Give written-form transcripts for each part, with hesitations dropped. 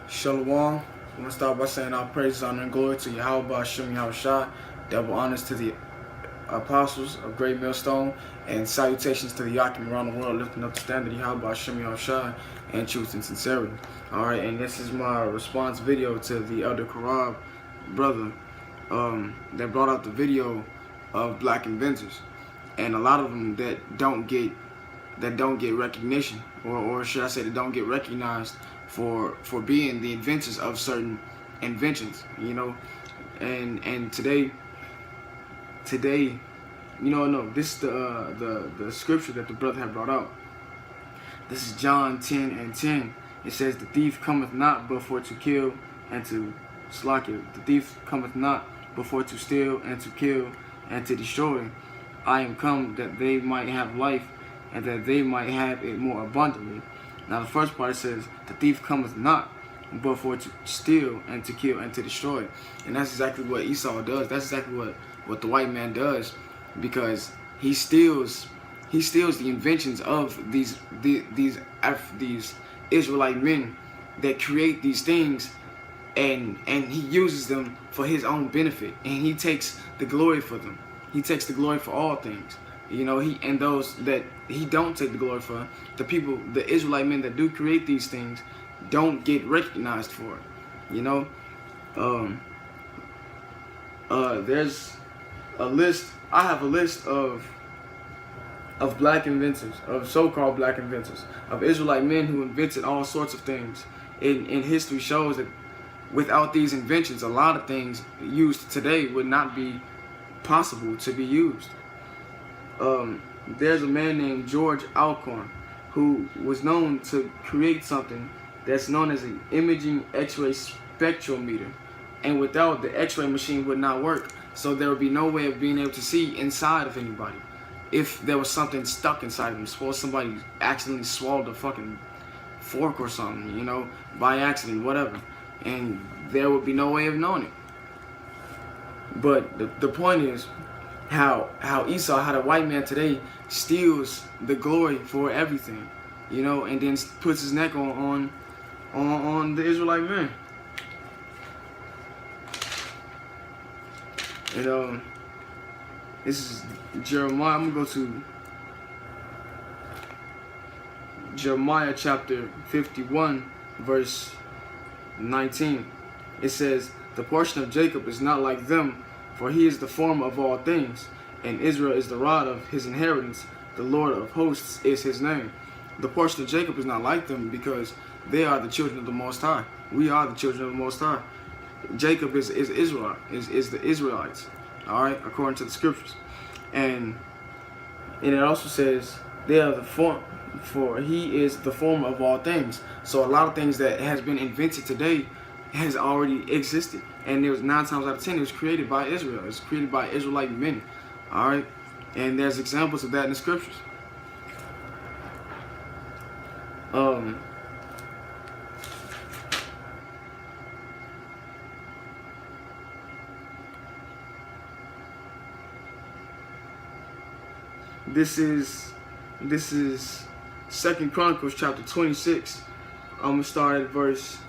Shalom. I'm going to start by saying all praise, honor, and glory to Yahweh, Hashem, Yahushua. Double honors to the apostles of Great Millstone, and salutations to the Yakim around the world, lifting up the standard of Yahweh, Hashem, Yahushua, and truth and sincerity. Alright, and this is my response video to the Elder Carver brother that brought out the video of black inventors. And a lot of them that don't get recognition, or should I say that don't get recognized for being the inventors of certain inventions, you know. And today, this is the scripture that the brother had brought out. This is John 10:10. It says, "The thief cometh not but for to kill and to slaughter. The thief cometh not but for to steal and to kill and to destroy. I am come that they might have life, and that they might have it more abundantly." Now the first part says, "The thief cometh not but for to steal and to kill and to destroy." And that's exactly what Esau does. That's exactly what the white man does, because he steals the inventions of these Israelite men that create these things, and he uses them for his own benefit, and he takes the glory for them. He takes the glory for all things. You know, and those that he don't take the glory for, the Israelite men that do create these things, don't get recognized for it. You know, there's a list. I have a list of black inventors, of so-called black inventors, of Israelite men who invented all sorts of things. In history shows that without these inventions, a lot of things used today would not be possible to be used. There's a man named George Alcorn who was known to create something that's known as an imaging X-ray spectrometer, and without the X-ray machine would not work, so there would be no way of being able to see inside of anybody if there was something stuck inside of them. Suppose somebody accidentally swallowed a fucking fork or something, you know, by accident, whatever, and there would be no way of knowing it. But the point is how Esau, how the white man today steals the glory for everything, you know, and then puts his neck on the Israelite man. And this is Jeremiah. I'm gonna go to Jeremiah chapter 51, verse 19. It says, "The portion of Jacob is not like them, for he is the former of all things, and Israel is the rod of his inheritance. The Lord of hosts is his name." The portion of Jacob is not like them because they are the children of the Most High. We are the children of the Most High. Jacob is Israel, is the Israelites, all right, according to the scriptures. And it also says they are the form, for he is the former of all things. So a lot of things that has been invented today has already existed, and there was 9 times out of 10 it was created by Israel. It was created by Israelite men, all right, and there's examples of that in the scriptures. This is 2 Chronicles chapter 26. I'm gonna start at verse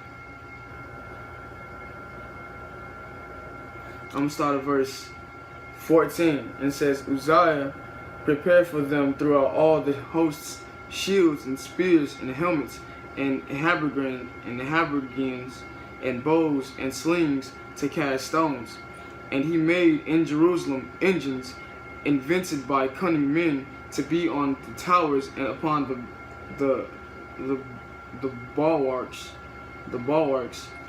14, and it says, "Uzziah prepared for them throughout all the hosts shields and spears and helmets and habergeons and bows and slings to cast stones. And he made in Jerusalem engines invented by cunning men to be on the towers and upon the bulwarks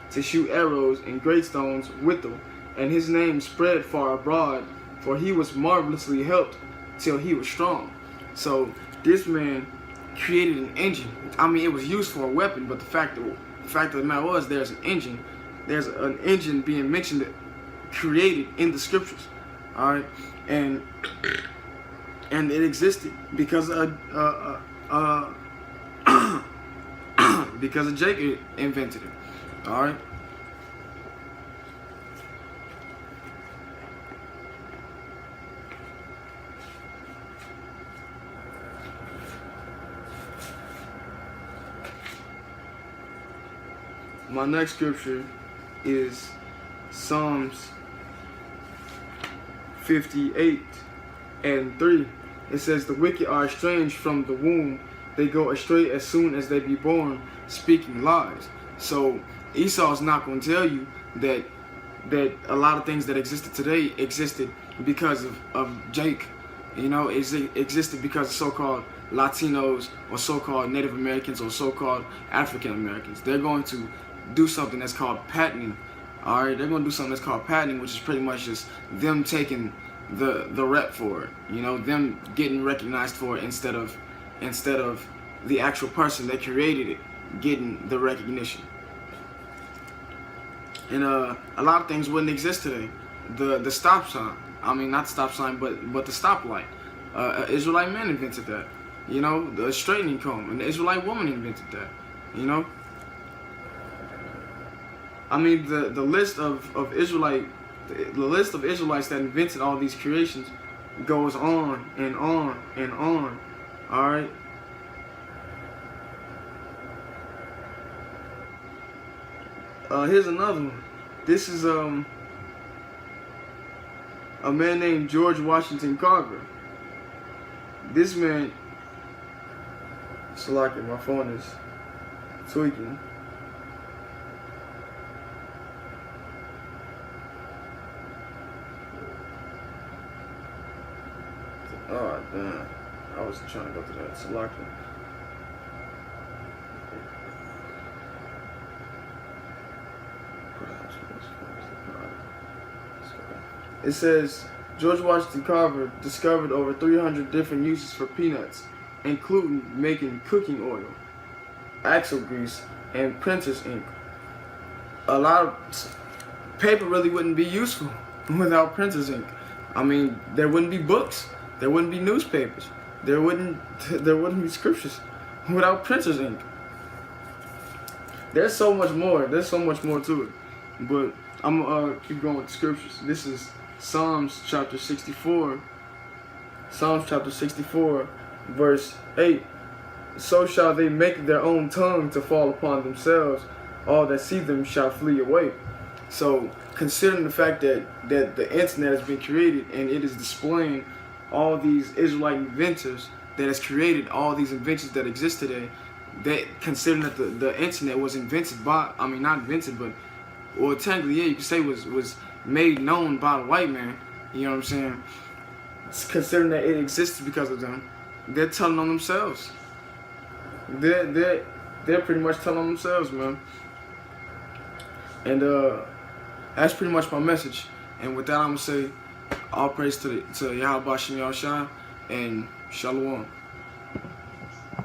to shoot arrows and great stones with them. And his name spread far abroad, for he was marvelously helped till he was strong." So this man created an engine. I mean, it was used for a weapon, but the fact of the matter was, there's an engine being mentioned, created in the scriptures, all right, and it existed because because Jacob invented it, all right. my next scripture is Psalms 58:3. It says, the wicked are estranged from the womb. They go astray as soon as they be born, speaking lies. So Esau's not going to tell you that a lot of things that existed today existed because of Jake. You know, it existed because of so-called Latinos or so-called Native Americans or so-called African Americans. They're going to do something that's called patenting. All right, they're going to do something that's called patenting, which is pretty much just them taking the rep for it. You know, them getting recognized for it instead of the actual person that created it getting the recognition. And a lot of things wouldn't exist today. The stop sign. I mean, not the stop sign, but the stoplight. Israelite man invented that. You know, the straightening comb. An Israelite woman invented that. You know. I mean, the list of Israelites that invented all these creations goes on and on and on. All right. Here's another one. This is a man named George Washington Carver. This man, Salaki, my phone is tweaking. Oh damn, I was trying to go to that. Salaki. It says, George Washington Carver discovered over 300 different uses for peanuts, including making cooking oil, axle grease, and printer's ink. A lot of paper really wouldn't be useful without printer's ink. I mean, there wouldn't be books, there wouldn't be newspapers, there wouldn't be scriptures without printer's ink. There's so much more. There's so much more to it. But I'm gonna keep going with the scriptures. This is Psalms chapter 64. Psalms chapter 64, verse 8. So shall they make their own tongue to fall upon themselves. All that see them shall flee away. So, considering the fact that the internet has been created and it is displaying all these Israelite inventors that has created all these inventions that exist today, that considering that the internet was invented by, I mean, not invented, but, well, technically, yeah, you could say was made known by the white man, you know what I'm saying? Considering that it existed because of them, they're telling on themselves. They're pretty much telling on themselves, man. And that's pretty much my message. And with that, I'm gonna say, all praise to Yahweh Shem Yahushua and Shalom.